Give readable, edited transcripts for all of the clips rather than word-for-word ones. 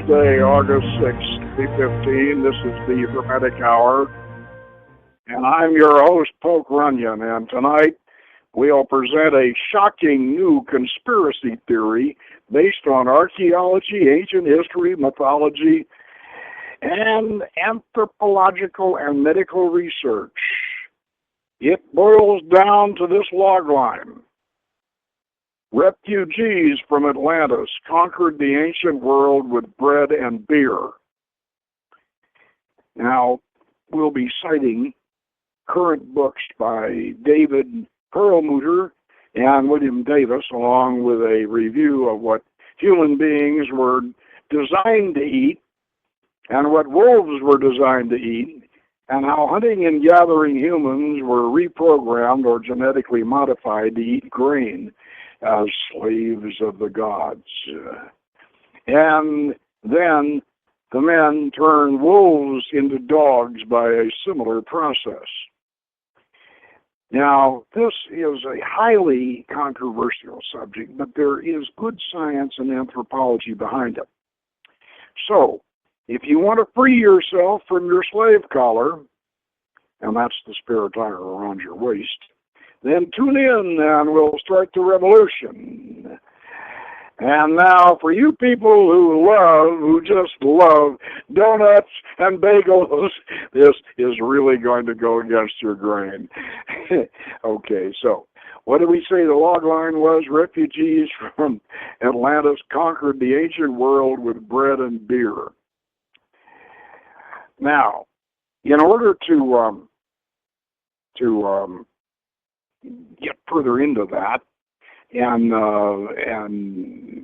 Thursday, August 6th, 2015. This is the Hermetic Hour, and I'm your host, Poke Runyon, and tonight we'll present a shocking new conspiracy theory based on archaeology, ancient history, mythology, and anthropological and medical research. It boils down to this logline. Refugees from Atlantis conquered the ancient world with bread and beer. Now, we'll be citing current books by David Perlmutter and William Davis, along with a review of what human beings were designed to eat and what wolves were designed to eat, and how hunting and gathering humans were reprogrammed or genetically modified to eat grain as slaves of the gods. And then the men turned wolves into dogs by a similar process. Now, this is a highly controversial subject, but there is good science and anthropology behind it. So, if you want to free yourself from your slave collar, and that's the spare tire around your waist, then tune in and we'll start the revolution. And now, for you people who just love donuts and bagels, this is really going to go against your grain. Okay, so what did we say the log line was? Refugees from Atlantis conquered the ancient world with bread and beer. Now, in order to get further into that and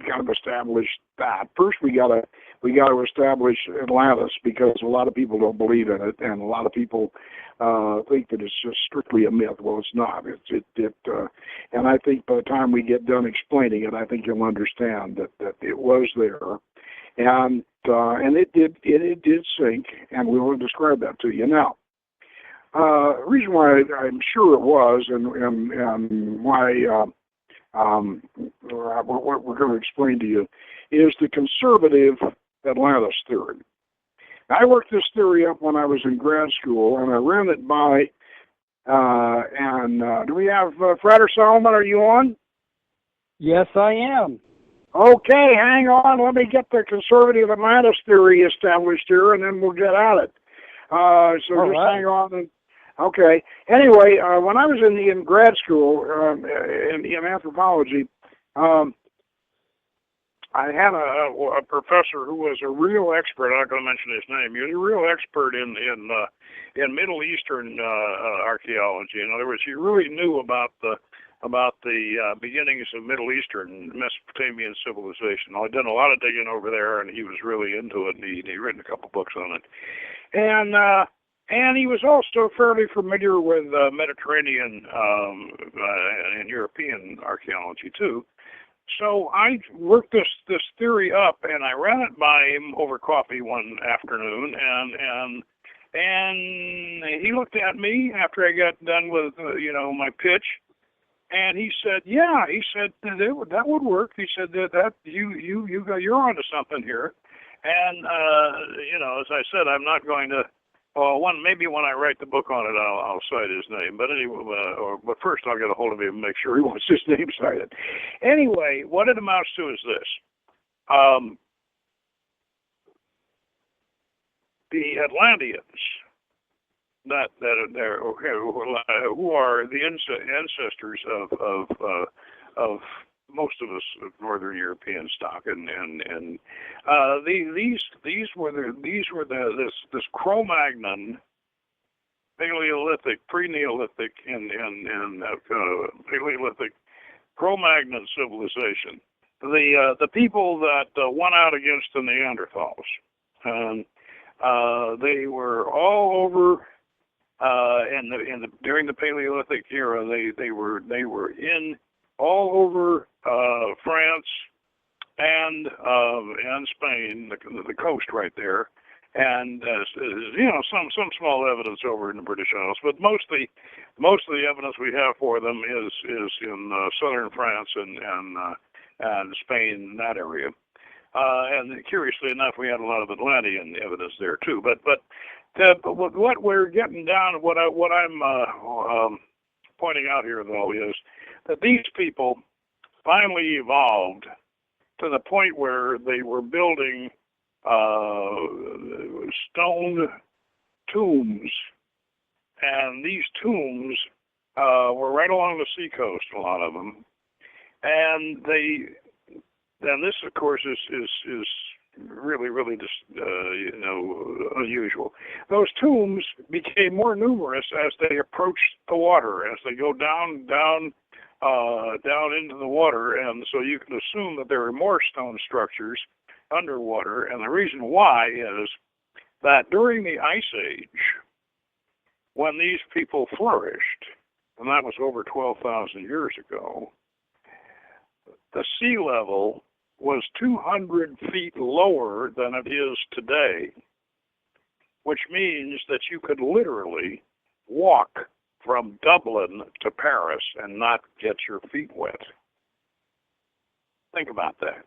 kind of establish that, first we got to establish Atlantis, because a lot of people don't believe in it, and a lot of people think that it's just strictly a myth. Well, it's not. And I think by the time we get done explaining it, I think you'll understand that it was there, and it did sink, and we will describe that to you now. The reason why I'm sure it was, and why what we're going to explain to you, is the conservative Atlantis theory. I worked this theory up when I was in grad school, and I ran it by, do we have Frater Solomon, are you on? Yes, I am. Okay, hang on. Let me get the conservative Atlantis theory established here, and then we'll get at it. Hang on. Okay. Anyway, when I was in grad school in anthropology, I had a professor who was a real expert. I'm not going to mention his name. He was a real expert in Middle Eastern archaeology. In other words, he really knew about the beginnings of Middle Eastern Mesopotamian civilization. I'd done a lot of digging over there, and he was really into it. And he'd written a couple books on it, and he was also fairly familiar with Mediterranean and European archaeology too. So I worked this theory up, and I ran it by him over coffee one afternoon, and he looked at me after I got done with my pitch, and he said, "Yeah," he said, "that would work." He said that you're onto something here, and as I said, I'm not going to. Well, maybe when I write the book on it, I'll cite his name. But anyway, but first I'll get a hold of him and make sure he wants his name cited. Anyway, what it amounts to is this: the Atlanteans, who are the ancestors of most of us of Northern European stock, and these were this Cro-Magnon, Paleolithic, pre-Neolithic, and Paleolithic Cro-Magnon civilization. The people that won out against the Neanderthals, and they were all over. During the Paleolithic era, they were in all over France and Spain, the coast right there, and some small evidence over in the British Isles, but most of the evidence we have for them is in southern France and Spain, that area. And curiously enough, we had a lot of Atlantean evidence there too. But what we're getting down, what I'm pointing out here though is that these people finally evolved to the point where they were building stone tombs, and these tombs were right along the seacoast, a lot of them, and this, of course, is really just unusual. Those tombs became more numerous as they approached the water, as they go down into the water, and so you can assume that there are more stone structures underwater. And the reason why is that during the Ice Age, when these people flourished, and that was over 12,000 years ago, the sea level was 200 feet lower than it is today, which means that you could literally walk from Dublin to Paris and not get your feet wet. Think about that.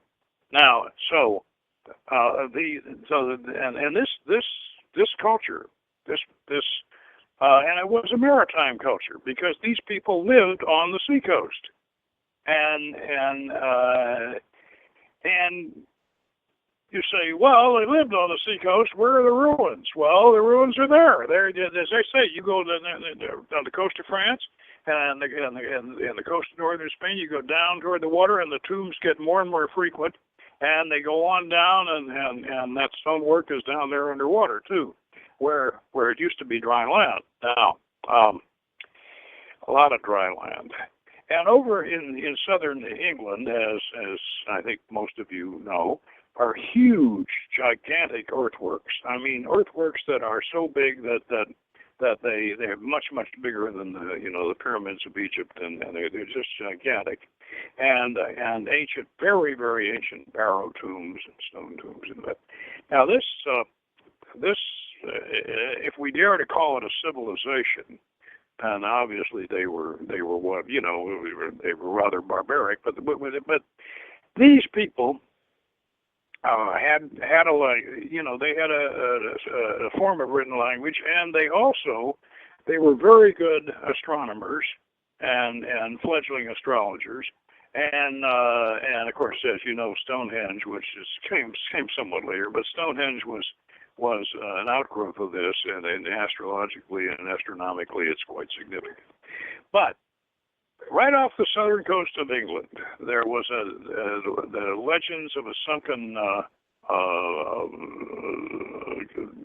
Now, this culture, and it was a maritime culture because these people lived on the seacoast, and you say, well, they lived on the seacoast. Where are the ruins? Well, the ruins are there. There, as I say, you go on the coast of France and the coast of northern Spain. You go down toward the water, and the tombs get more and more frequent, and they go on down, and that stonework is down there underwater too, where it used to be dry land. Now, a lot of dry land. And over in southern England, as I think most of you know, are huge, gigantic earthworks. I mean, earthworks that are so big that they're much bigger than the pyramids of Egypt, and they're just gigantic, and ancient, very ancient barrow tombs and stone tombs and that. Now this if we dare to call it a civilization. And obviously they were what they were rather barbaric, but these people had they had a form of written language, and they were very good astronomers and fledgling astrologers, and of course, as you know, Stonehenge, which came somewhat later, but Stonehenge was an outgrowth of this, and astrologically and astronomically, it's quite significant. But right off the southern coast of England, there was the legends of a sunken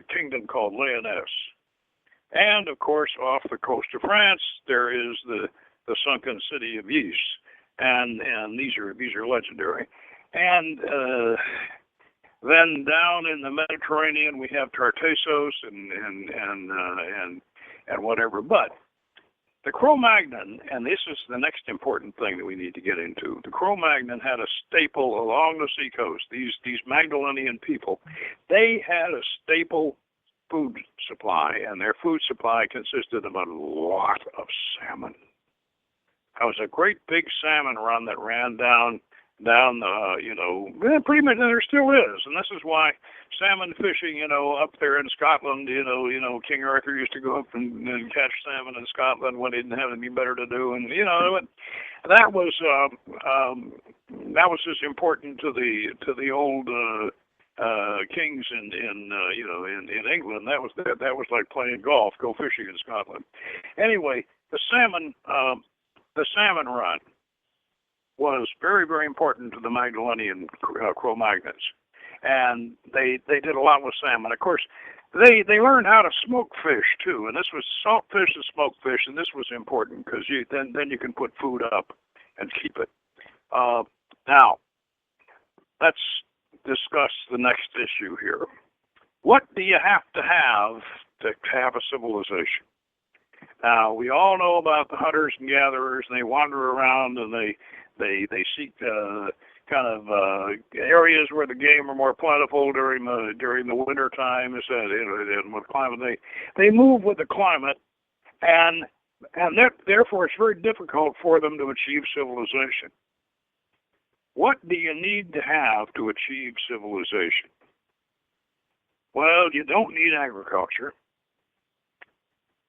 kingdom called Lyonesse, and of course, off the coast of France, there is the sunken city of Ypres, and these are legendary, and then down in the Mediterranean, we have Tartessos and whatever. But the Cro-Magnon, and this is the next important thing that we need to get into. The Cro-Magnon had a staple along the seacoast. These Magdalenian people, they had a staple food supply, and their food supply consisted of a lot of salmon. There was a great big salmon run that ran down pretty much, there still is, and this is why salmon fishing, up there in Scotland, King Arthur used to go up and catch salmon in Scotland when he didn't have anything better to do, and that was as important to the old kings in England. That was like playing golf, go fishing in Scotland. Anyway, the salmon run was very important to the Magdalenian Cro-Magnons, and they did a lot with salmon. Of course, they learned how to smoke fish too, and this was salt fish and smoked fish, and this was important because then you can put food up and keep it. Now, let's discuss the next issue here. What do you have to have a civilization? Now, we all know about the hunters and gatherers, and they wander around and they seek areas where the game are more plentiful during the winter time. And with climate, they move with the climate, and therefore it's very difficult for them to achieve civilization. what do you need to have to achieve civilization? Well, you don't need agriculture,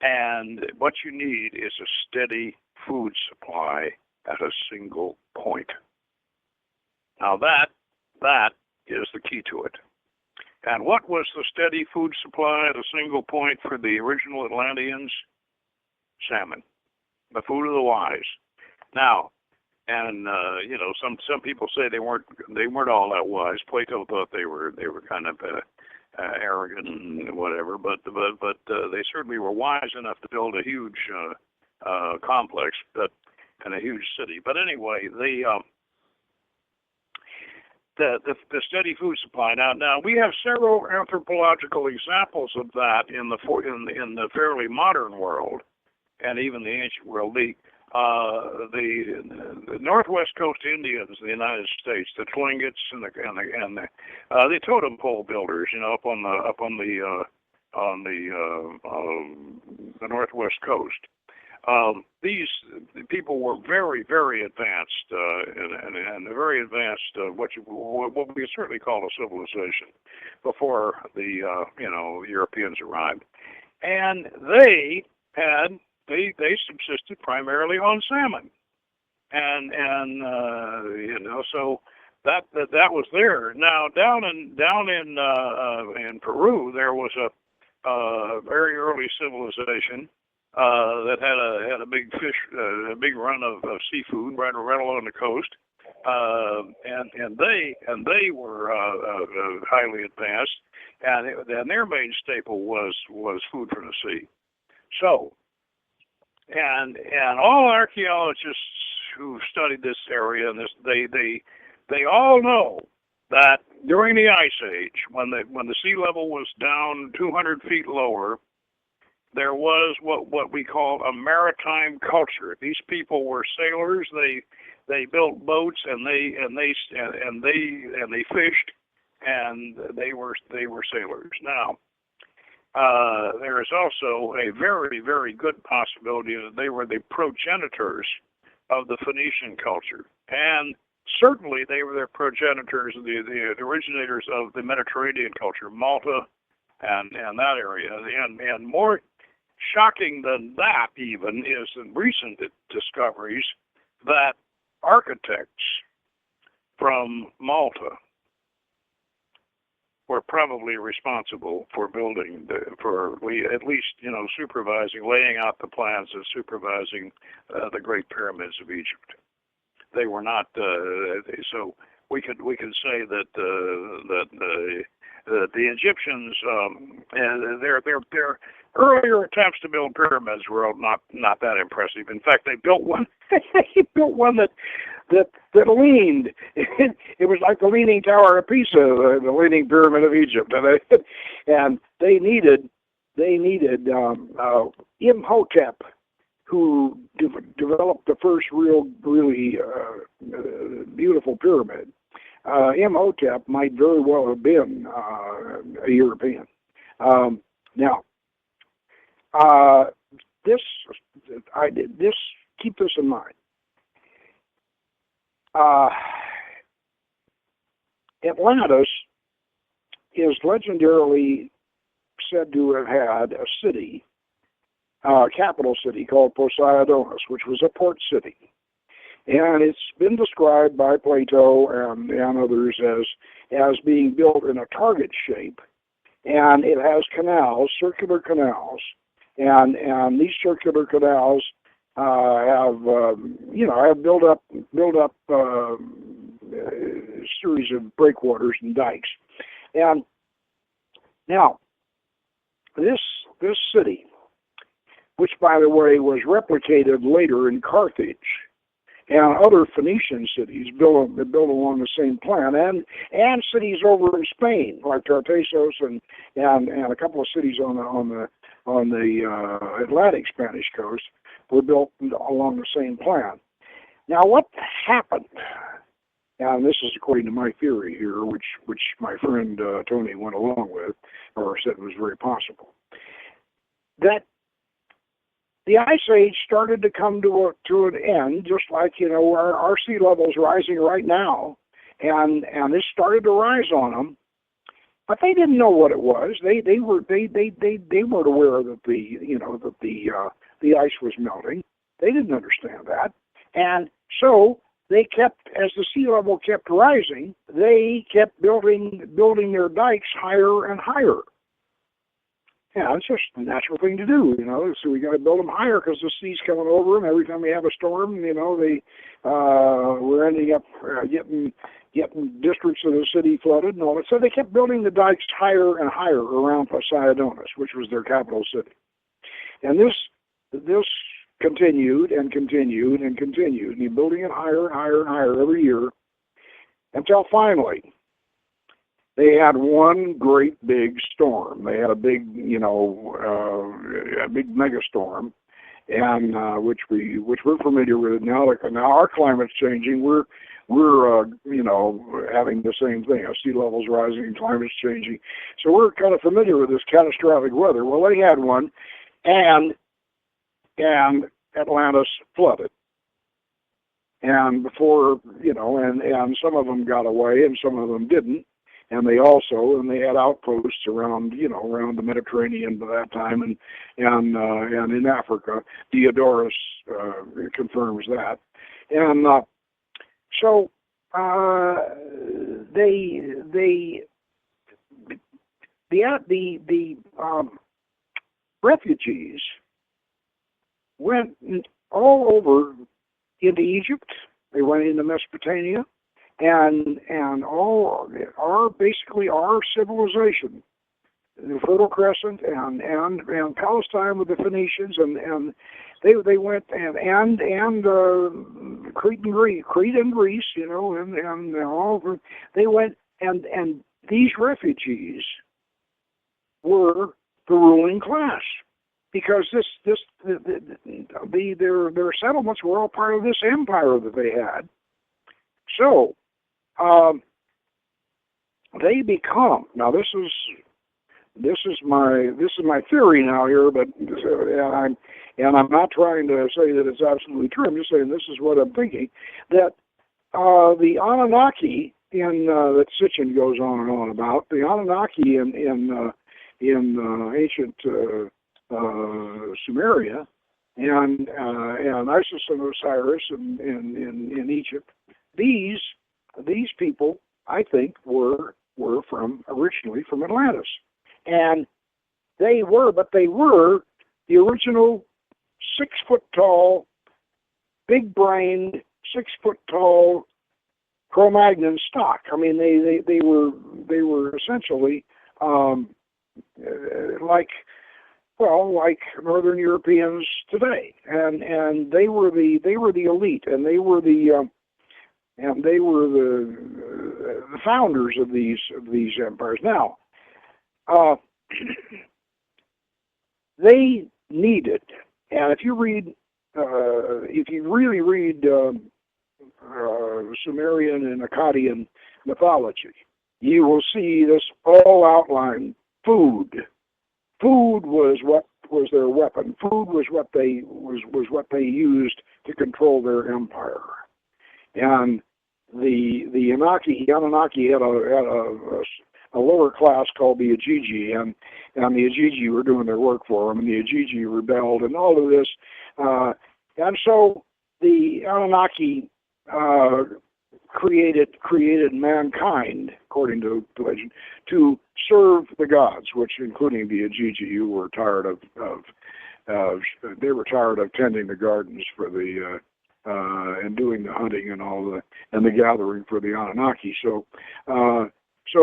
and what you need is a steady food supply at a single point. Now that is the key to it. And what was the steady food supply at a single point for the original Atlanteans? Salmon, the food of the wise. Now, and some people say they weren't all that wise. Plato thought they were kind of arrogant and whatever, but they certainly were wise enough to build a huge complex, and a huge city. But anyway, the steady food supply. Now we have several anthropological examples of that in the fairly modern world, and even the ancient world. The Northwest Coast Indians in the United States, the Tlingits and the totem pole builders, up on the Northwest Coast. These people were very, very advanced, and very advanced. What we certainly call a civilization before the Europeans arrived, and they subsisted primarily on salmon, and so that was there. Now down in Peru, there was a very early civilization that had a big big run of seafood right along the coast, and they were highly advanced, and their main staple was food from the sea. So, and all archaeologists who studied this area, and they all know that during the Ice Age, when the sea level was down 200 feet lower, there was what we call a maritime culture. These people were sailors. They built boats, and they fished, and they were sailors. Now, there is also a very, very good possibility that they were the progenitors of the Phoenician culture, and certainly they were their progenitors, the originators of the Mediterranean culture, Malta, and that area, and more shocking than that even is the recent discoveries that architects from Malta were probably responsible for building, at least supervising, laying out the plans and supervising the Great Pyramids of Egypt. They were not, so we could say that the Egyptians and their earlier attempts to build pyramids were not that impressive. In fact, they built one. They built one that leaned. It was like the Leaning Tower of Pisa, the Leaning Pyramid of Egypt, and they needed Imhotep, who developed the first really beautiful pyramid. Imhotep might very well have been a European. Now, keep this in mind. Atlantis is legendarily said to have had a city, capital city called Poseidonis, which was a port city. And it's been described by Plato and others as being built in a target shape, and it has canals, circular canals, and these circular canals have built up series of breakwaters and dikes. And now this city, which by the way was replicated later in Carthage and other Phoenician cities built along the same plan, and cities over in Spain like Tartessos and a couple of cities on the Atlantic Spanish coast were built along the same plan. Now, what happened? And this is according to my theory here, which my friend Tony went along with, or said was very possible. That the Ice Age started to come to an end, just like, our sea level's rising right now, and this started to rise on them. But they didn't know what it was. They weren't aware that the ice was melting. They didn't understand that, and so they kept, as the sea level kept rising, they kept building their dikes higher and higher. Yeah, it's just a natural thing to do, So we got to build them higher because the sea's coming over them. Every time we have a storm, we're ending up getting districts of the city flooded and all that. So they kept building the dikes higher and higher around Poseidonis, which was their capital city. And this continued and continued and continued, and you're building it higher and higher and higher every year, until finally they had one great big storm. They had a big, a big mega storm, and which we're familiar with now. Now our climate's changing. We're having the same thing. Our sea level's rising and climate's changing. So we're kind of familiar with this catastrophic weather. Well, they had one, and Atlantis flooded. And before, and some of them got away and some of them didn't. And they had outposts around the Mediterranean by that time, and in Africa. Diodorus confirms that. And so the refugees went all over into Egypt. They went into Mesopotamia, and basically our civilization, the Fertile Crescent and Palestine with the Phoenicians, and they went and Crete and Greece, and all over. They went, and these refugees were the ruling class, because their settlements were all part of this empire that they had. So they become, now this is my theory now here, but I'm not trying to say that it's absolutely true. I'm just saying this is what I'm thinking, that the Anunnaki that Sitchin goes on and on about, the Anunnaki in ancient Sumeria and Isis and Osiris in Egypt, these people, I think, were originally from Atlantis, and they were the original 6-foot-tall, big-brained, 6-foot-tall Cro-Magnon stock. I mean, they were essentially like Northern Europeans today, and they were the elite, and they were the founders of these empires. Now, they needed, and if you really read Sumerian and Akkadian mythology, you will see this all outlined. Food was their weapon. Food was what they used to control their empire. And the Anunnaki had a lower class called the Agigi, and the Agigi were doing their work for them, and the Agigi rebelled, and all of this. And so the Anunnaki created mankind, according to legend, to serve the gods, which, including the Agigi, who were tired of tending the gardens for the and doing the hunting and all the gathering for the Anunnaki. So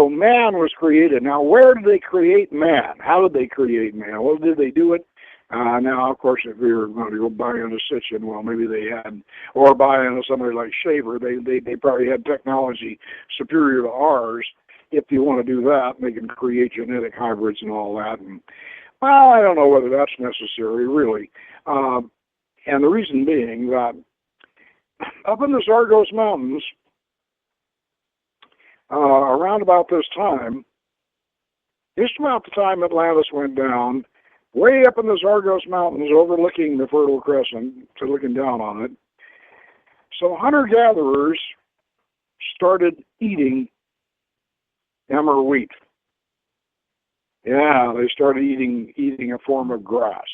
man was created. Now, where did they create man? How did they create man? Well, did they do it? Now, of course, if we were going to go buy into Sitchin, well, maybe they had, or buy into somebody like Shaver, they probably had technology superior to ours. If you want to do that, they can create genetic hybrids and all that. And, well, I don't know whether that's necessary, really. And the reason being that up in the Zagros Mountains, around about this time, just about the time Atlantis went down, way up in the Zagros Mountains overlooking the Fertile Crescent, to looking down on it. So hunter-gatherers started eating emmer wheat. Yeah, they started eating a form of grass.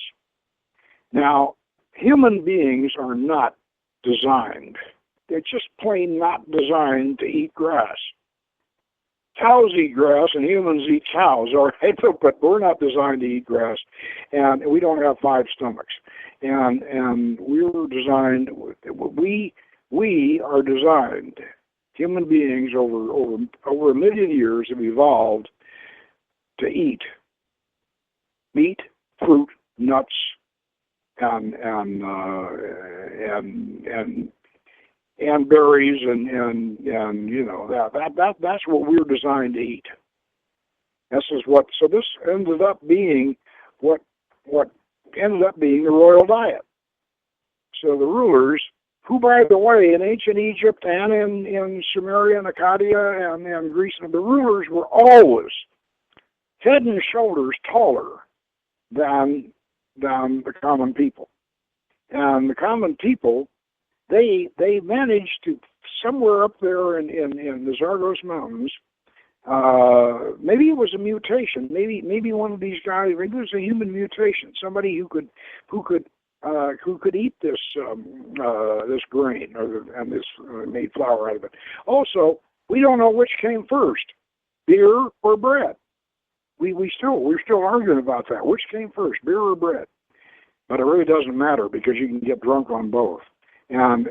Now, human beings are not designed. They're just plain not designed to eat grass. Cows eat grass and humans eat cows, all right? But we're not designed to eat grass, and we don't have 5 stomachs. And we were designed. We are designed. Human beings over a million years have evolved to eat meat, fruit, nuts, and berries, and you know that's what we're designed to eat. This ended up being what ended up being the royal diet. So the rulers, who, by the way, in ancient Egypt and in Sumeria and Akkadian and Greece, the rulers were always head and shoulders taller than the common people. And the common people, they managed to, somewhere up there in the Zagros Mountains, maybe it was a mutation, maybe one of these guys, maybe it was a human mutation, somebody who could eat this grain and this made flour out of it. Also, we don't know which came first, beer or bread. We're still arguing about that. Which came first, beer or bread? But it really doesn't matter because you can get drunk on both. And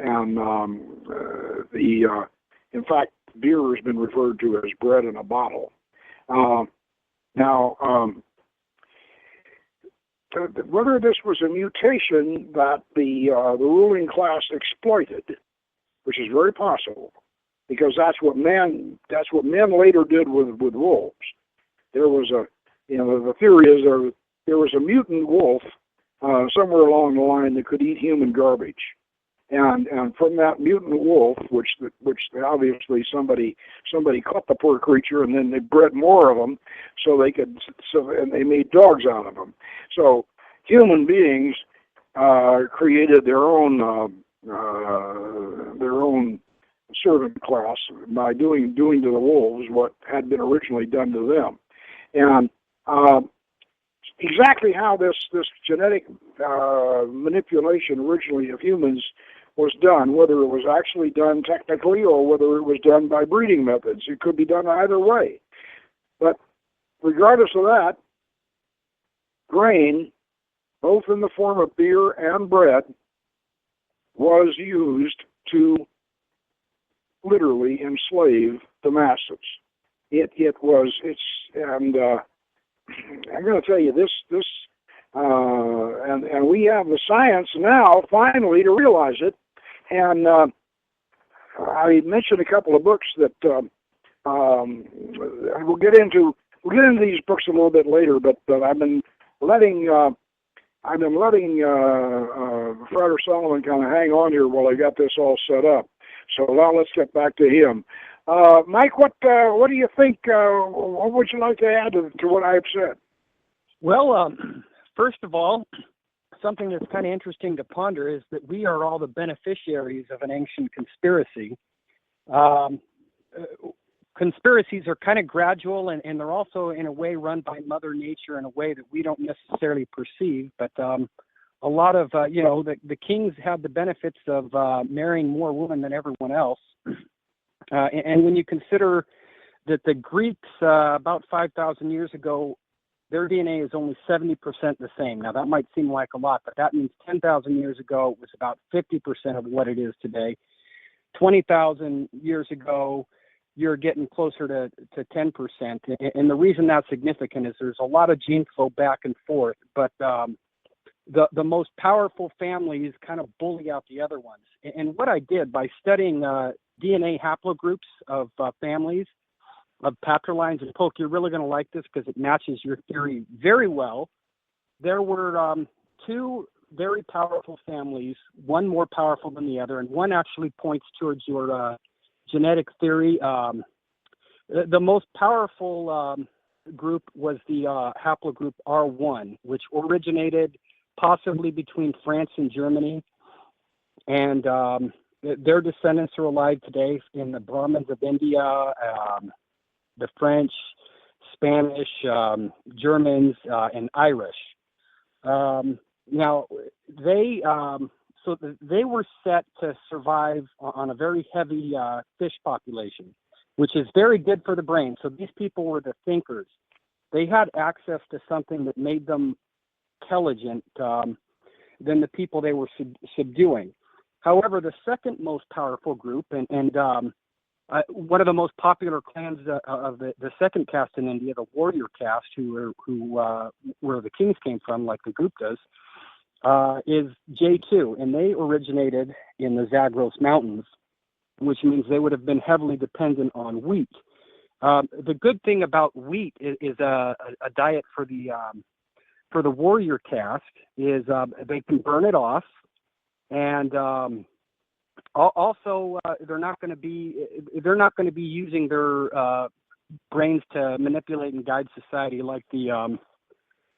in fact, beer has been referred to as bread in a bottle. Whether this was a mutation that the ruling class exploited, which is very possible, because that's what men later did with wolves. There was the theory is there was a mutant wolf somewhere along the line that could eat human garbage, and from that mutant wolf, which obviously somebody caught the poor creature, and then they bred more of them, and they made dogs out of them. So human beings created their own servant class by doing to the wolves what had been originally done to them. And exactly how this genetic manipulation originally of humans was done, whether it was actually done technically or whether it was done by breeding methods, it could be done either way. But regardless of that, grain, both in the form of beer and bread, was used to literally enslave the masses. And I'm going to tell you this, and we have the science now finally to realize it. And I mentioned a couple of books that we'll get into these books a little bit later. But I've been letting Frater Solomon kind of hang on here while I got this all set up. So now let's get back to him. Mike, what do you think? What would you like to add to what I've said? Well, first of all, something that's kind of interesting to ponder is that we are all the beneficiaries of an ancient conspiracy. Conspiracies are kind of gradual, and they're also in a way run by Mother Nature in a way that we don't necessarily perceive. But a lot of, the kings had the benefits of marrying more women than everyone else. And when you consider that the Greeks, about 5,000 years ago, their DNA is only 70% the same. Now, that might seem like a lot, but that means 10,000 years ago, it was about 50% of what it is today. 20,000 years ago, you're getting closer to 10%. And the reason that's significant is there's a lot of gene flow back and forth, but the most powerful families kind of bully out the other ones. And what I did by studying DNA haplogroups of families, of patriline's, and Polk, you're really going to like this because it matches your theory very well. There were two very powerful families, one more powerful than the other, and one actually points towards your genetic theory. The most powerful group was the haplogroup R1, which originated possibly between France and Germany. And their descendants are alive today in the Brahmins of India, the French, Spanish, Germans, and Irish. Now, they were set to survive on a very heavy fish population, which is very good for the brain. So these people were the thinkers. They had access to something that made them intelligent than the people they were subduing. However, the second most powerful group and one of the most popular clans of the second caste in India, the warrior caste, where the kings came from, like the Guptas, is J2, and they originated in the Zagros Mountains, which means they would have been heavily dependent on wheat. The good thing about wheat is a diet for the warrior caste is they can burn it off, and also they're not going to be using their brains to manipulate and guide society like the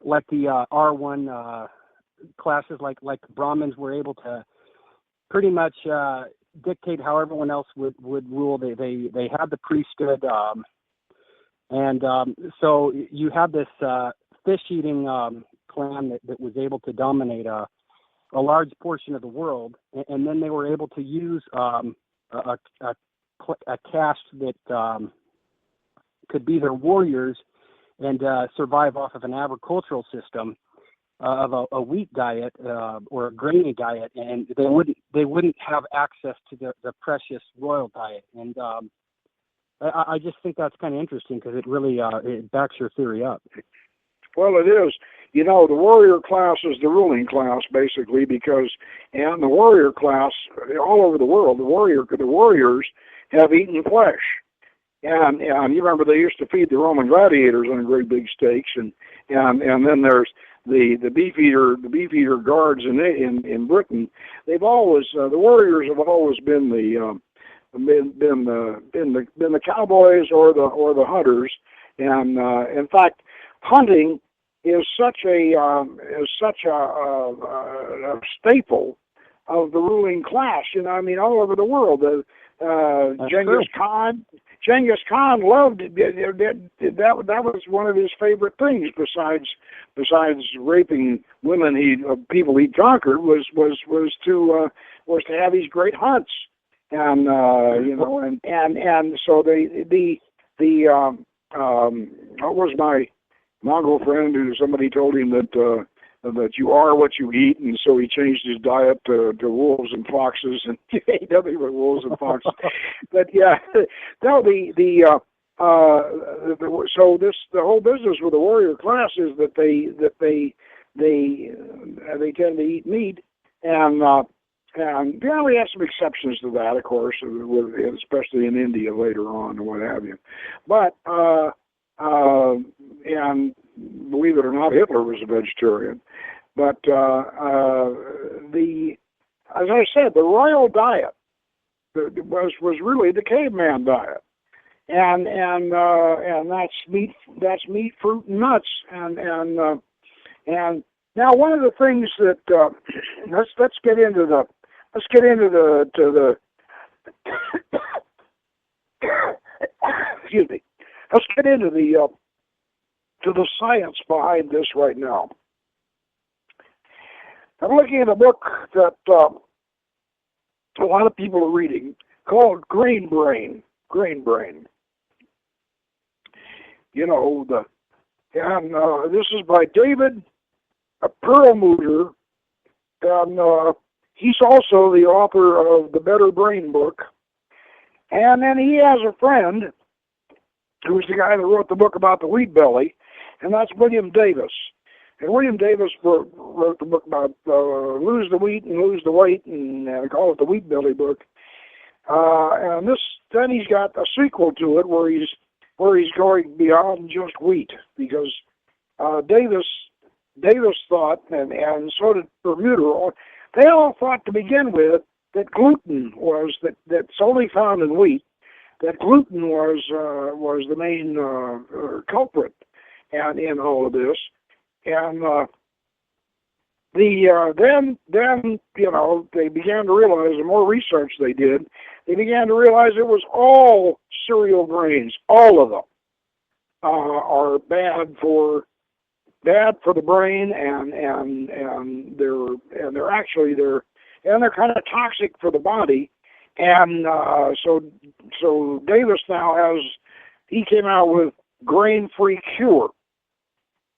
R1 classes, like the Brahmins were able to pretty much dictate how everyone else would rule. They had the priesthood, and so you had this fish-eating clan that was able to dominate a large portion of the world, and then they were able to use a caste that could be their warriors and survive off of an agricultural system of a wheat diet or a grainy diet, and they wouldn't have access to the precious royal diet. And I just think that's kind of interesting because it really it backs your theory up. Well, it is. You know, the warrior class is the ruling class, basically, and the warrior class, all over the world, the warriors have eaten flesh. And you remember they used to feed the Roman gladiators on great big steaks, and then there's the beefeater guards in Britain. They've always the warriors have always been the cowboys or the hunters, and in fact, hunting is such a staple of the ruling class. You know, I mean, all over the world. Genghis Khan loved it. That was one of his favorite things. Besides raping women, people he conquered was to have these great hunts, and you know, and so what was my Mongol friend who somebody told him that you are what you eat, and so he changed his diet to wolves and foxes, and he ate nothing but wolves and foxes. But yeah, no, the whole business with the warrior class is that they tend to eat meat, and yeah, we have some exceptions to that, of course, especially in India later on and what have you. But and believe it or not, Hitler was a vegetarian. But as I said, the royal diet was really the caveman diet, and that's meat, fruit, and nuts, and now one of the things that let's get into the excuse me. Let's get into the science behind this right now. I'm looking at a book that a lot of people are reading called Grain Brain. Grain Brain. You know, this is by David Perlmutter, and he's also the author of the Better Brain book. And then he has a friend who's the guy that wrote the book about the wheat belly, and that's William Davis. And William Davis wrote the book about lose the wheat and lose the weight, and call it the Wheat Belly book. And then he's got a sequel to it where he's going beyond just wheat, because Davis thought, and so did Perlmutter, they all thought to begin with that gluten that's only found in wheat. That gluten was the main culprit, and in all of this. And then they began to realize, the more research they did, they began to realize it was all cereal grains, all of them are bad for the brain, and they're kind of toxic for the body. And so Davis now he came out with Grain-Free Cure,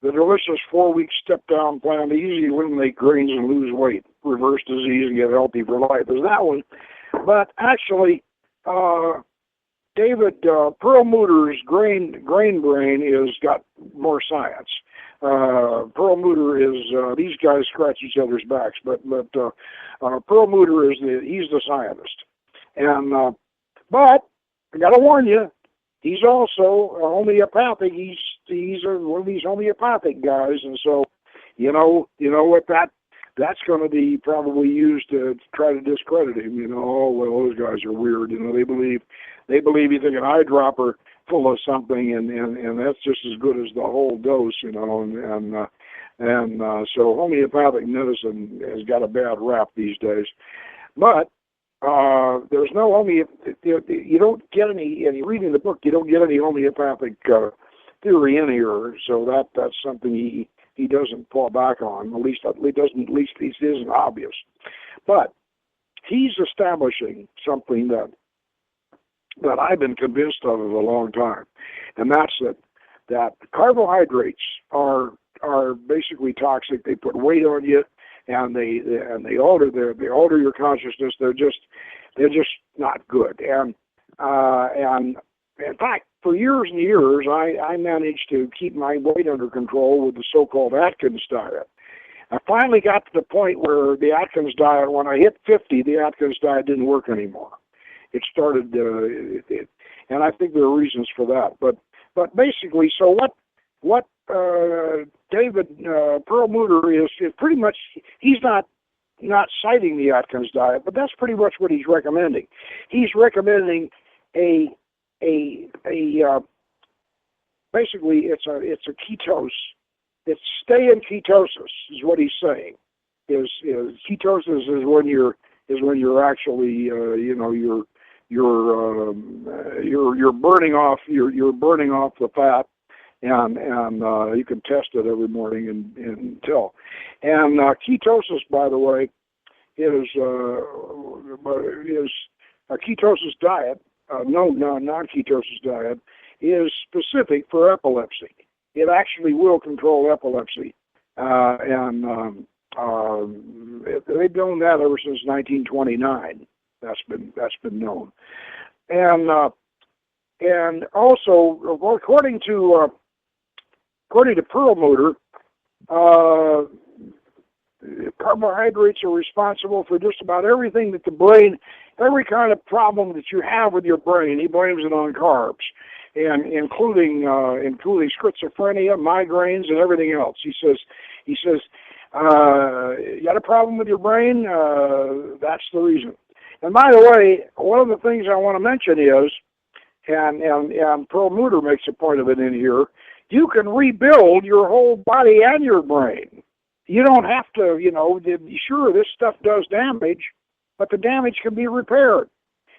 the delicious 4-week step-down plan to easily eliminate grains and lose weight, reverse disease, and get healthy for life. There's that one. But actually, David Perlmutter's Grain Brain has got more science. Perlmutter is these guys scratch each other's backs, but Perlmutter he's the scientist. And but I got to warn you, he's also a homeopathic. He's one of these homeopathic guys, and so you know what that's going to be probably used to try to discredit him. Oh well, those guys are weird. They believe you take an eyedropper full of something, and that's just as good as the whole dose. So homeopathic medicine has got a bad rap these days, but. There's no you don't get any reading the book, you don't get any homeopathic theory in here, so that's something he doesn't fall back on, at least it isn't obvious. But he's establishing something that I've been convinced of a long time, and that's that carbohydrates are basically toxic. They put weight on you, and they alter your consciousness. They're just not good. And in fact, for years and years, I managed to keep my weight under control with the so-called Atkins diet. I finally got to the point where the Atkins diet, when I hit 50, the Atkins diet didn't work anymore. It started, and I think there are reasons for that. But basically, so what David Perlmutter is pretty much, he's not citing the Atkins diet, but that's pretty much what he's recommending. He's recommending basically it's a ketose. It's stay in ketosis is what he's saying. Is ketosis is when you're actually you're burning off the fat. And you can test it every morning and tell. And ketosis, by the way, is a ketosis diet. Non-ketosis diet is specific for epilepsy. It actually will control epilepsy, and they've known that ever since 1929. That's been known, and also according to Perlmutter, carbohydrates are responsible for just about everything that the brain, every kind of problem that you have with your brain. He blames it on carbs, and including schizophrenia, migraines, and everything else. He says, you got a problem with your brain? That's the reason. And by the way, one of the things I want to mention is, and Perlmutter makes a point of it in here, you can rebuild your whole body and your brain. You don't have to, sure, this stuff does damage, but the damage can be repaired.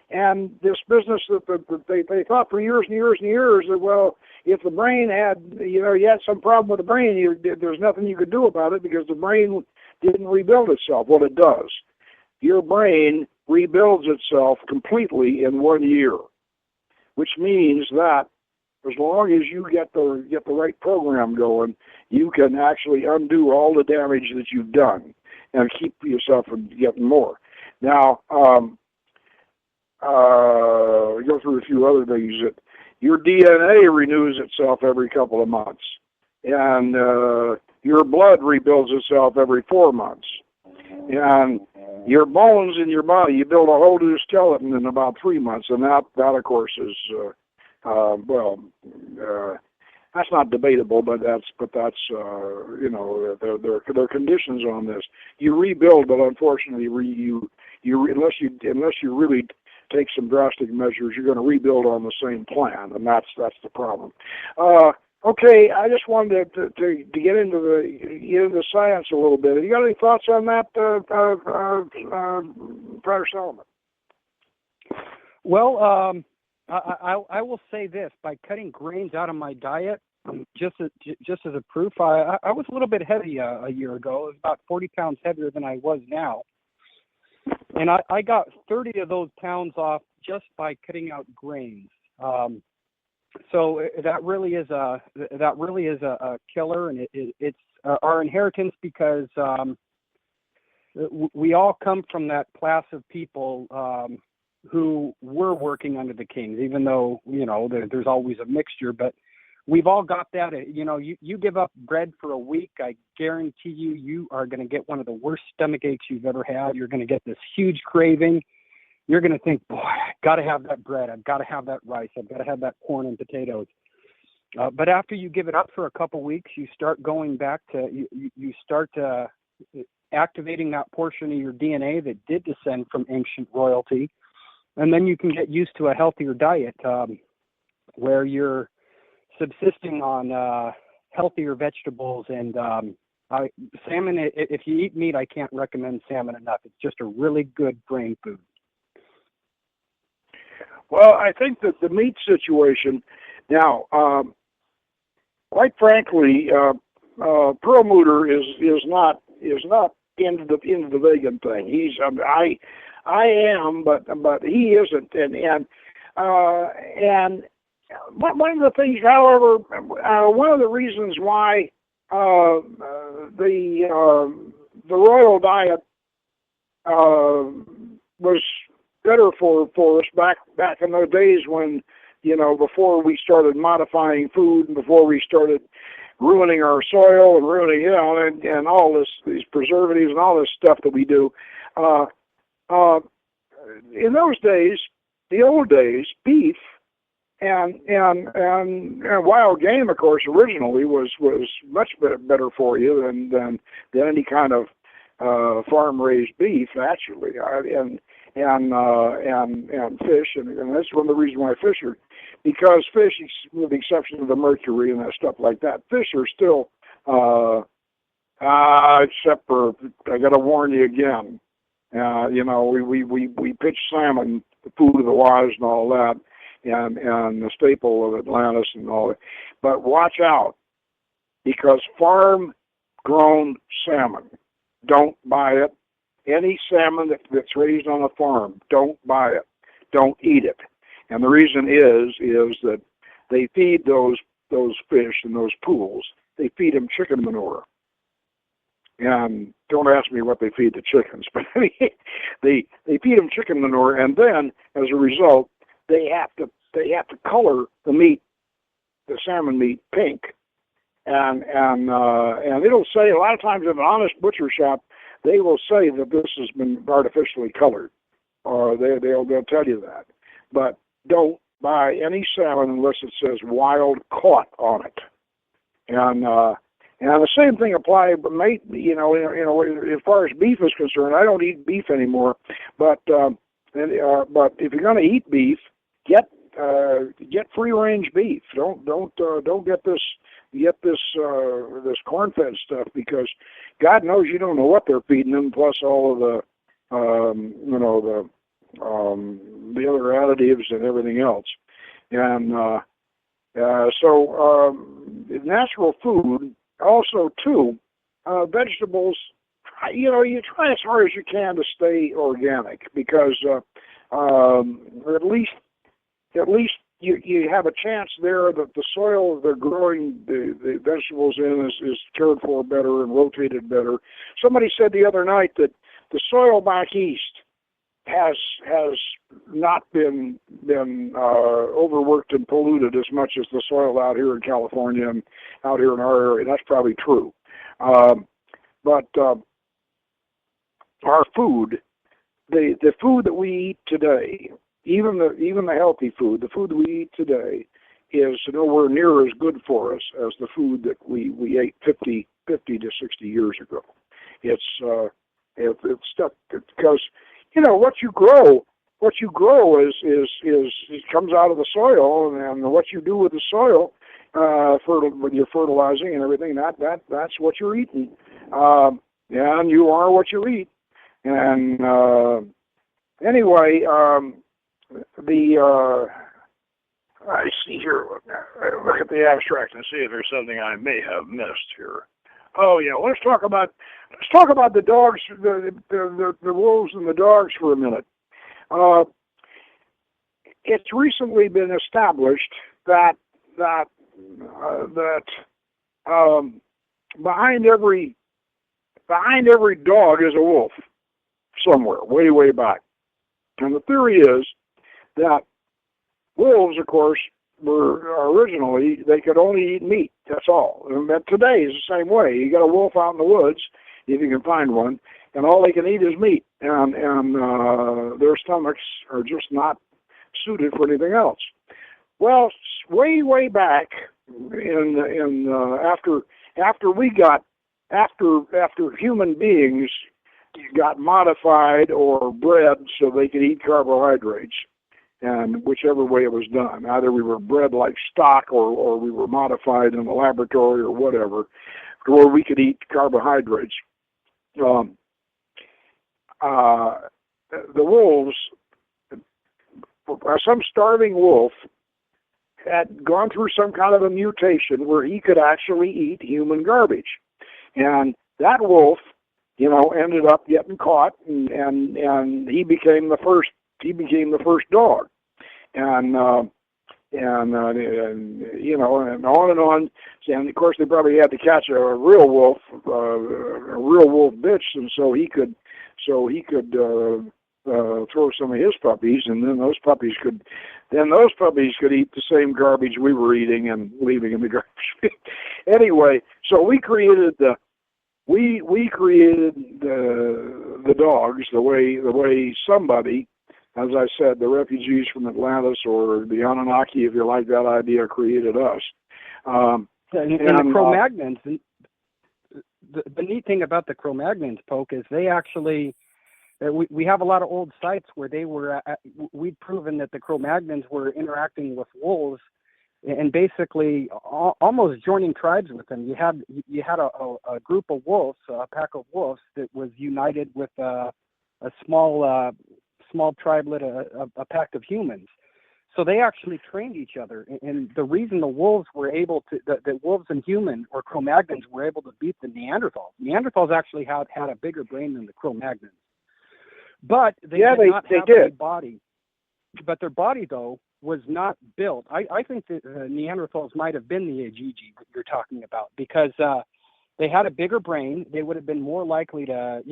And this business that they thought for years and years and years that, well, if the brain had, you had some problem with the brain, there's nothing you could do about it because the brain didn't rebuild itself. Well, it does. Your brain rebuilds itself completely in 1 year, which means that as long as you get the right program going, you can actually undo all the damage that you've done and keep yourself from getting more. Now, go through a few other things. That your DNA renews itself every couple of months, and your blood rebuilds itself every 4 months, and your bones in your body, you build a whole new skeleton in about 3 months, and that of course is that's not debatable, but that's there are conditions on this. You rebuild, but unfortunately, unless you really take some drastic measures, you're going to rebuild on the same plan, and that's the problem. Okay, I just wanted to get into the science a little bit. Have you got any thoughts on that, Brother Solomon? Well, I will say this: by cutting grains out of my diet, just as a proof, I was a little bit heavy a year ago. I was about 40 pounds heavier than I was now, and I got 30 of those pounds off just by cutting out grains. So that really is a killer, and it's our inheritance, because we all come from that class of people who were working under the kings, even though there's always a mixture. But we've all got that. You give up bread for a week, I guarantee you are going to get one of the worst stomach aches you've ever had. You're going to get this huge craving. You're going to think, boy, I've got to have that bread. I've got to have that rice. I've got to have that corn and potatoes. But after you give it up for a couple weeks, you start going back to, you start activating that portion of your DNA that did descend from ancient royalty. And then you can get used to a healthier diet where you're subsisting on healthier vegetables. And salmon, if you eat meat, I can't recommend salmon enough. It's just a really good brain food. Well, I think that the meat situation now, quite frankly, Perlmutter is not into the vegan thing. I am, but he isn't, and one of the things, however, one of the reasons why the royal diet was better for us back in those days when, before we started modifying food and before we started ruining our soil and ruining, and all these preservatives and all this stuff that we do. In those days, the old days, beef and wild game, of course, originally was much better for you than any kind of farm raised beef, actually, and fish, and that's one of the reasons why fish are, because fish, with the exception of the mercury and that stuff like that, fish are still, except for, I got to warn you again, we pitch salmon, the food of the wise and all that, and the staple of Atlantis and all that, but watch out, because farm-grown salmon, don't buy it. Any salmon that's raised on a farm, don't buy it. Don't eat it. And the reason is that they feed those fish in those pools, they feed them chicken manure. And don't ask me what they feed the chickens, but they feed them chicken manure, and then as a result, they have to color the meat, the salmon meat, pink. And it'll say, a lot of times in an honest butcher shop, they will say that this has been artificially colored, or they'll tell you that. But don't buy any salmon unless it says wild caught on it. And the same thing applies, but as far as beef is concerned, I don't eat beef anymore. But if you're going to eat beef, get free range beef. Don't get this corn-fed stuff, because God knows you don't know what they're feeding them. Plus all of the other additives and everything else. And so natural food, also too, vegetables. You try as hard as you can to stay organic, because at least you have a chance there that the soil they're growing the vegetables in is cared for better and rotated better. Somebody said the other night that the soil back east has not been overworked and polluted as much as the soil out here in California and out here in our area. That's probably true. But our food, the food that we eat today, even the healthy food, the food that we eat today, is nowhere near as good for us as the food that we ate 50 to 60 years ago. It's stuff, because what you grow is it comes out of the soil, and what you do with the soil when you're fertilizing and everything, that's what you're eating. And you are what you eat. And anyway, I see here. Look at the abstract and see if there's something I may have missed here. Oh yeah, let's talk about the dogs, the wolves and the dogs for a minute. It's recently been established that behind every dog is a wolf somewhere, way back. And the theory is that wolves, of course, were originally, they could only eat meat. That's all. And today is the same way. You got a wolf out in the woods, if you can find one, and all they can eat is meat. And their stomachs are just not suited for anything else. Well, way back after human beings got modified or bred so they could eat carbohydrates, and whichever way it was done, either we were bred like stock or we were modified in the laboratory or whatever, where we could eat carbohydrates. The wolves, some starving wolf had gone through some kind of a mutation where he could actually eat human garbage. And that wolf, ended up getting caught, and he became the first dog. And on and on. And of course, they probably had to catch a real wolf bitch, and so he could throw some of his puppies, and then those puppies could eat the same garbage we were eating and leaving in the garbage. Anyway, so we created the dogs the way somebody, as I said, the refugees from Atlantis or the Anunnaki, if you like that idea, created us. And the Cro-Magnons, the neat thing about the Cro-Magnons, Poke, is they actually, we have a lot of old sites where we'd proven that the Cro-Magnons were interacting with wolves and basically almost joining tribes with them. You had a group of wolves, a pack of wolves that was united with a small tribelet, a pack of humans. So they actually trained each other. And the reason the wolves were able to, the wolves and human or Cro-Magnons were able to beat the Neanderthals. Neanderthals actually had a bigger brain than the Cro-Magnons. But they did not have a body. But their body, though, was not built. I think that Neanderthals might have been the Ajiji that you're talking about, because they had a bigger brain. They would have been more likely to,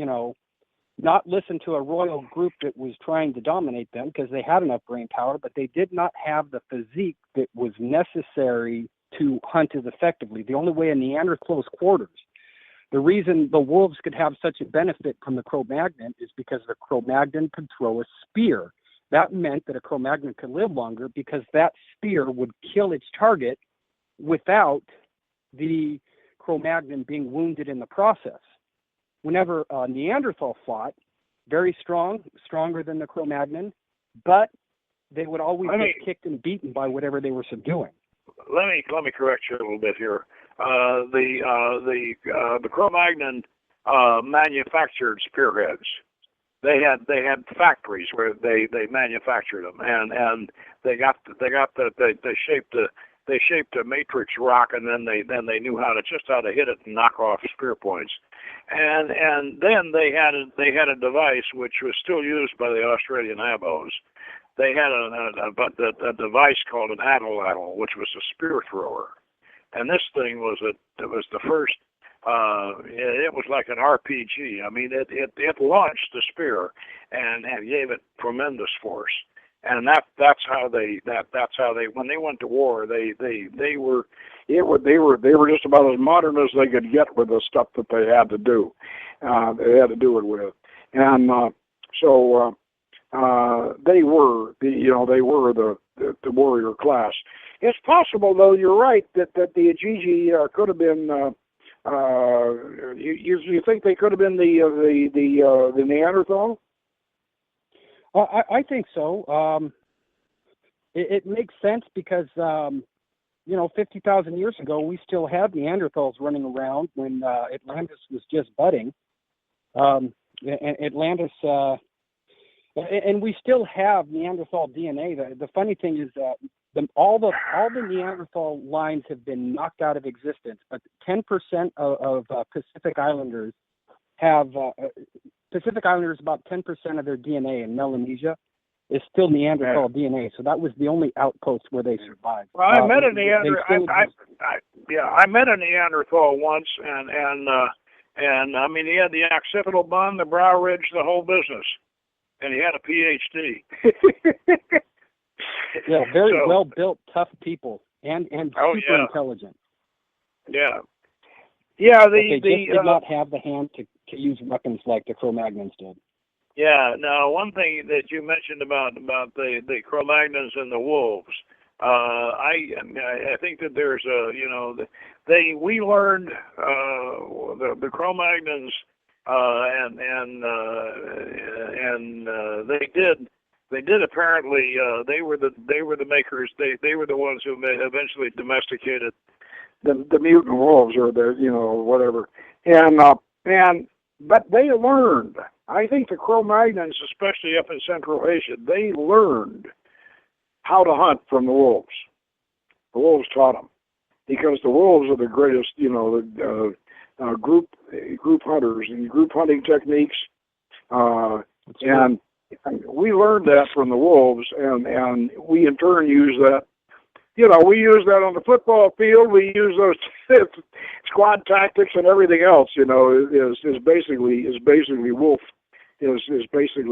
not listen to a royal group that was trying to dominate them because they had enough brain power, but they did not have the physique that was necessary to hunt as effectively. The only way a Neanderthal's quarters, the reason the wolves could have such a benefit from the Cro-Magnon is because the Cro-Magnon could throw a spear. That meant that a Cro-Magnon could live longer because that spear would kill its target without the Cro-Magnon being wounded in the process. Whenever a Neanderthal fought, very strong, stronger than the Cro-Magnon, but they would always get kicked and beaten by whatever they were subduing. Let me correct you a little bit here. The Cro-Magnon manufactured spearheads. They had factories where they manufactured them, and they shaped a matrix rock, and then they knew how to hit it and knock off spear points. And then they had a device which was still used by the Australian Abos. They had a device called an atlatl, which was a spear thrower, and this thing was the first. It was like an RPG. I mean, it launched the spear and gave it tremendous force. And that's how they when they went to war they were just about as modern as they could get with the stuff that they had to do. They had to do it with, and so they were the warrior class. It's possible, though, you're right that the Ajiji could have been. You think they could have been the Neanderthal? I think so. It makes sense because 50,000 years ago, we still had Neanderthals running around when Atlantis was just budding. And Atlantis, and we still have Neanderthal DNA. The funny thing is that all the Neanderthal lines have been knocked out of existence, but 10% of Pacific Islanders have about 10% of their DNA in Melanesia is still Neanderthal DNA. So that was the only outpost where they survived. Well, I met a I met a Neanderthal once, and I mean, he had the occipital bun, the brow ridge, the whole business, and he had a PhD. Yeah, very well built, tough people, and super intelligent. Yeah. They did not have the hand to use weapons like the Cro-Magnons did. Yeah. Now, one thing that you mentioned about the Cro-Magnons and the wolves, I think that there's we learned the Cro-Magnons they did apparently they were the makers. They were the ones who eventually domesticated the mutant wolves, or the whatever, but they learned. I think the Cro-Magnons, especially up in Central Asia, they learned how to hunt from the wolves. The wolves taught them, because the wolves are the greatest, group hunters and group hunting techniques, and we learned that from the wolves, and we in turn use that. We use that on the football field. We use those squad tactics and everything else. Is basically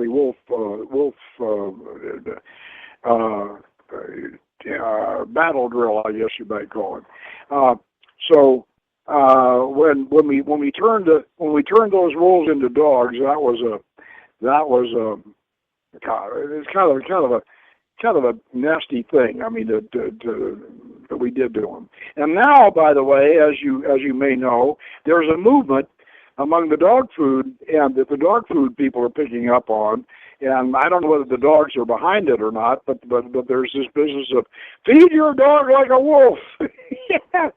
wolf battle drill, I guess you might call it. So when we turned those wolves into dogs, it's kind of a nasty thing. I mean, that we did to them. And now, by the way, as you may know, there's a movement among the dog food, and that the dog food people are picking up on. And I don't know whether the dogs are behind it or not, but there's this business of feed your dog like a wolf. Yeah.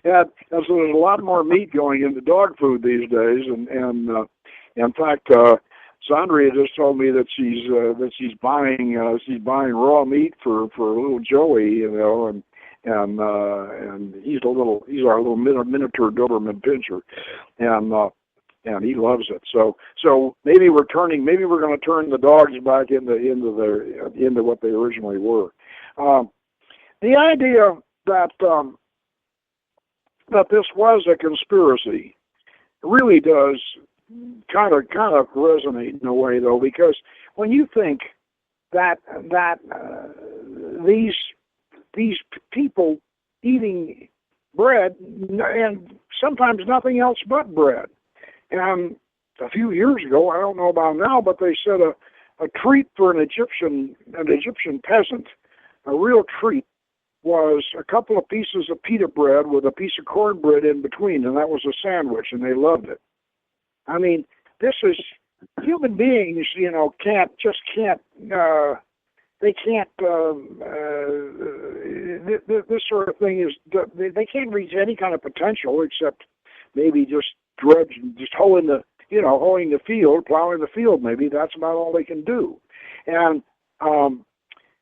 And so there's a lot more meat going into dog food these days. And in fact, Sandria just told me that she's buying raw meat for little Joey, and he's our little miniature Doberman Pinscher, and he loves it. So maybe we're going to turn the dogs back into what they originally were. The idea that this was a conspiracy really does kind of resonate in a way, though, because when you think that these people eating bread, and sometimes nothing else but bread, and a few years ago, I don't know about now, but they said a treat for an Egyptian peasant, a real treat, was a couple of pieces of pita bread with a piece of cornbread in between, and that was a sandwich, and they loved it. I mean, this is, human beings, this sort of thing they can't reach any kind of potential except maybe just hoeing the field, plowing the field. Maybe that's about all they can do. And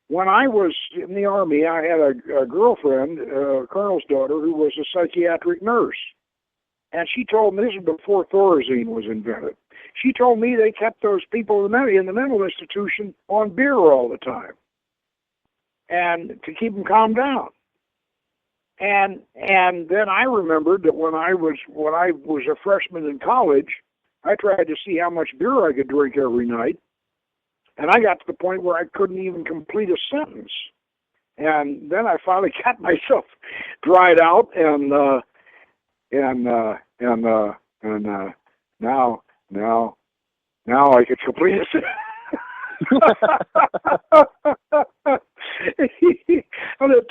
when I was in the Army, I had a girlfriend, a colonel's daughter, who was a psychiatric nurse. And she told me, this was before Thorazine was invented, she told me they kept those people in the mental institution on beer all the time, and to keep them calmed down. And then I remembered that when I was a freshman in college, I tried to see how much beer I could drink every night, and I got to the point where I couldn't even complete a sentence. And then I finally got myself dried out, and now I could complete it. And it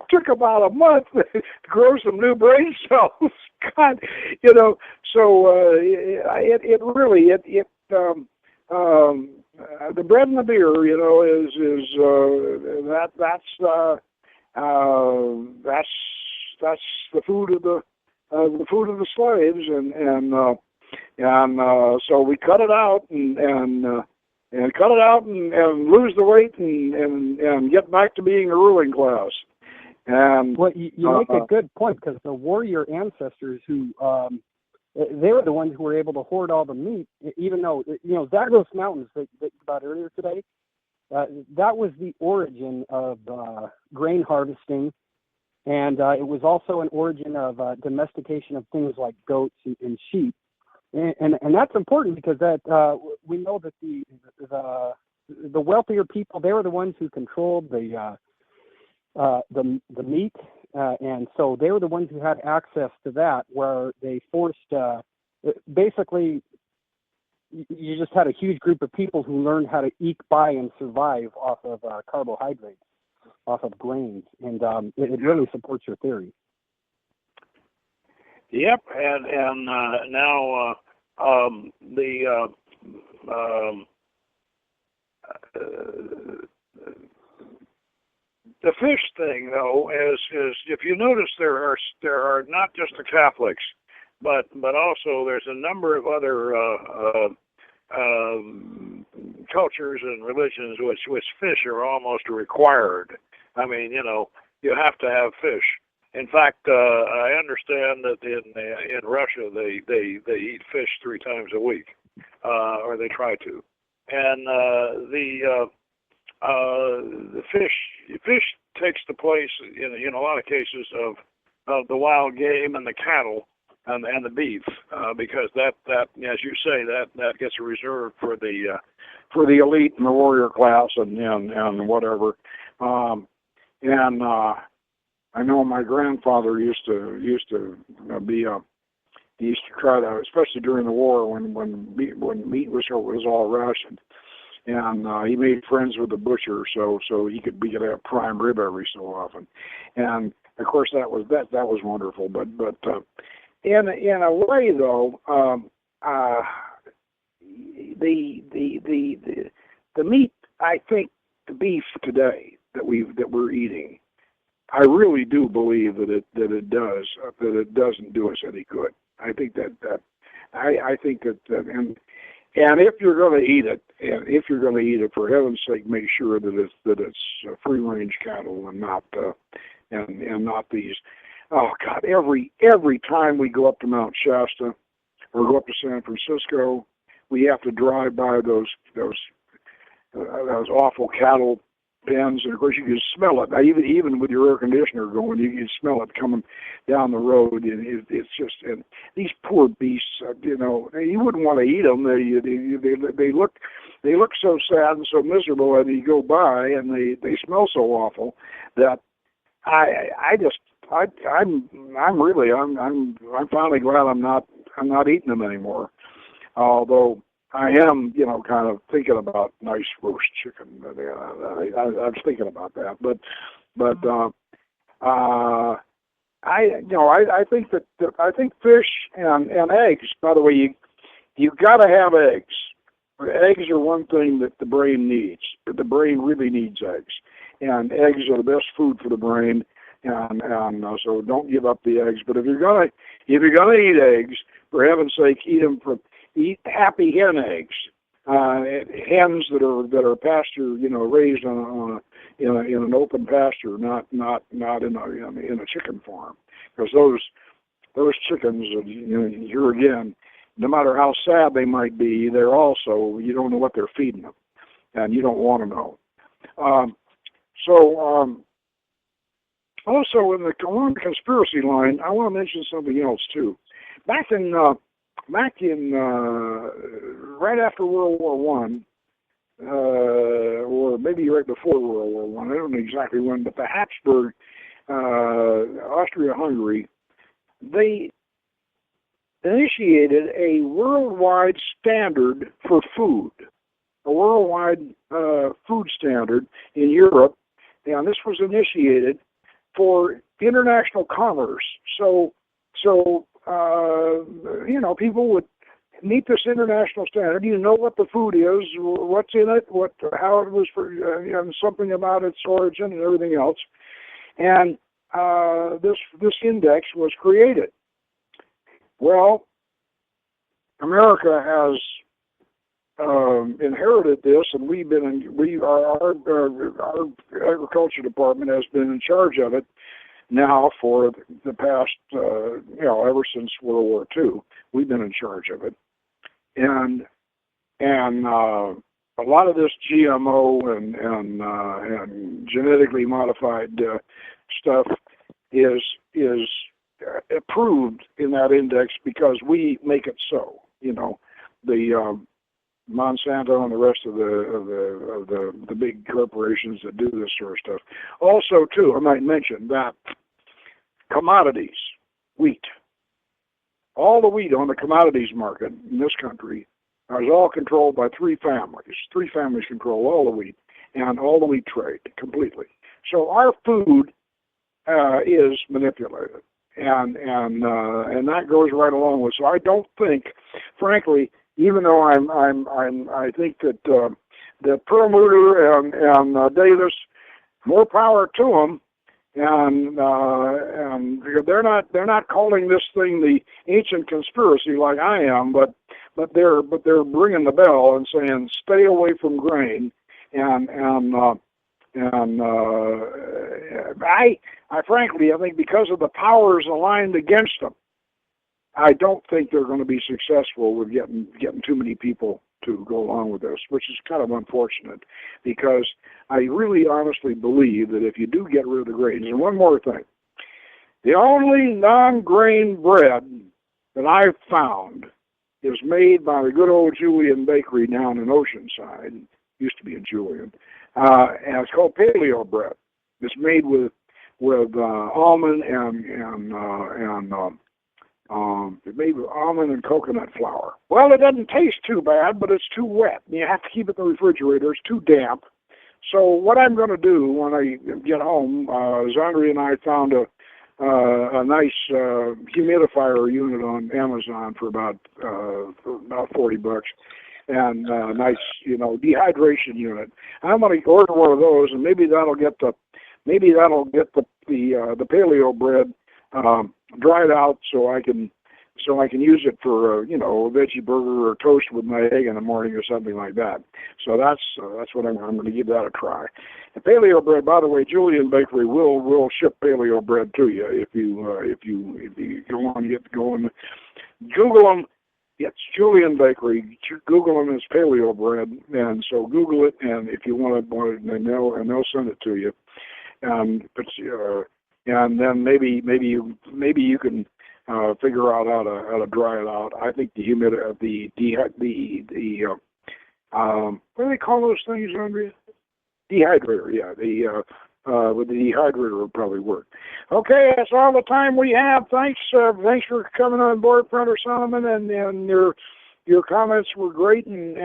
took about a month to grow some new brain cells. God, so it really the bread and the beer, that's the food of the slaves, and so we cut it out and cut it out and lose the weight and get back to being a ruling class. And well, you make a good point, because the warrior ancestors who they were the ones who were able to hoard all the meat, even though Zagros Mountains that you about earlier today. That was the origin of grain harvesting, and it was also an origin of domestication of things like goats and sheep, and that's important because that we know that the wealthier people, they were the ones who controlled the meat, and so they were the ones who had access to that, where they forced basically. You just had a huge group of people who learned how to eke by and survive off of carbohydrates, off of grains, and it really supports your theory. Yep, and now the fish thing, though, is if you notice there are not just the Catholics, but also there's a number of other cultures and religions which fish are almost required. I mean, you have to have fish. In fact, I understand that in Russia they eat fish 3 times a week, or they try to, and the fish takes the place in a lot of cases of the wild game and the cattle and the beef, because that as you say that gets reserved for the elite and the warrior class and whatever. I know my grandfather used to try to, especially during the war when meat was all rationed, and he made friends with the butcher so he could have prime rib every so often, and of course that was wonderful. But in a way though, the meat, I think, the beef today that we're eating, I really do believe that it doesn't do us any good. I think that and if you're going to eat it, for heaven's sake, make sure that it's free range cattle and not these. Oh God! Every time we go up to Mount Shasta or go up to San Francisco, we have to drive by those awful cattle pens, and of course you can smell it. Even with your air conditioner going, you can smell it coming down the road. And it's just, and these poor beasts, you wouldn't want to eat them. They look so sad and so miserable, and you go by, and they smell so awful that I'm finally glad I'm not eating them anymore. Although I am, kind of thinking about nice roast chicken. I was thinking about that, but I think fish and eggs. By the way, you got to have eggs. Eggs are one thing that the brain needs. The brain really needs eggs, and eggs are the best food for the brain. And so don't give up the eggs. But if you're gonna eat eggs, for heaven's sake, eat happy hen eggs, hens that are pasture, raised in an open pasture, not in a chicken farm, because those chickens, here again, no matter how sad they might be, they're also, you don't know what they're feeding them, and you don't want to know. Also, along the conspiracy line, I want to mention something else too. Back in right after World War One, or maybe right before World War One, I don't know exactly when, but the Habsburg, Austria-Hungary, they initiated a worldwide standard for food, a worldwide food standard in Europe, and this was initiated for international commerce. So people would meet this international standard. You know what the food is, what's in it, how it was, something about its origin and everything else. And this index was created. Well, America has inherited this, and our agriculture department has been in charge of it now for the past, ever since World War II. We've been in charge of it, and a lot of this GMO and genetically modified stuff is approved in that index because we make it so. The Monsanto and the rest of the big corporations that do this sort of stuff. Also, too, I might mention that commodities, wheat, all the wheat on the commodities market in this country is all controlled by three families. Three families control all the wheat and all the wheat trade completely. So our food is manipulated, and that goes right along with. So I don't think, frankly, even though I think that Perlmutter and Davis, more power to them, and they're not calling this thing the ancient conspiracy like I am, but they're ringing the bell and saying stay away from grain, and I frankly I think because of the powers aligned against them, I don't think they're going to be successful with getting too many people to go along with this, which is kind of unfortunate, because I really honestly believe that if you do get rid of the grains, and one more thing, the only non-grain bread that I've found is made by the good old Julian Bakery down in Oceanside. Used to be in Julian, and it's called paleo bread. It's made with almond it's made with almond and coconut flour. Well, it doesn't taste too bad, but it's too wet. You have to keep it in the refrigerator. It's too damp. So what I'm going to do when I get home, Zandri and I found a nice humidifier unit on Amazon for about $40, and a nice dehydration unit. I'm going to order one of those, and maybe that'll get the paleo bread dried out, so I can use it for a veggie burger or toast with my egg in the morning or something like that. So that's what I'm going to give that a try. And paleo bread, by the way, Julian Bakery will ship paleo bread to you if you want to get going. Google them. It's Julian Bakery. Google them as paleo bread, and so Google it, and if you want it, and they'll send it to you. And then maybe you can figure out how to dry it out. I think the what do they call those things, Andrea? Dehydrator, yeah. With the dehydrator will probably work. Okay, that's all the time we have. Thanks for coming on board, Prentice Solomon, and your comments were great and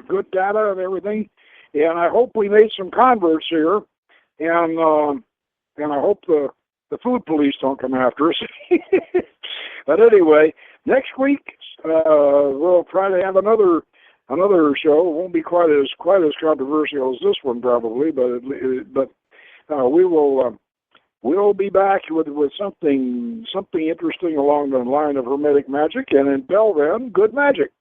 good data and everything. And I hope we made some converts here. And I hope the food police don't come after us. But anyway, next week we'll try to have another show. It won't be quite as controversial as this one probably, but we'll be back with something interesting along the line of Hermetic magic. And until then, good magic.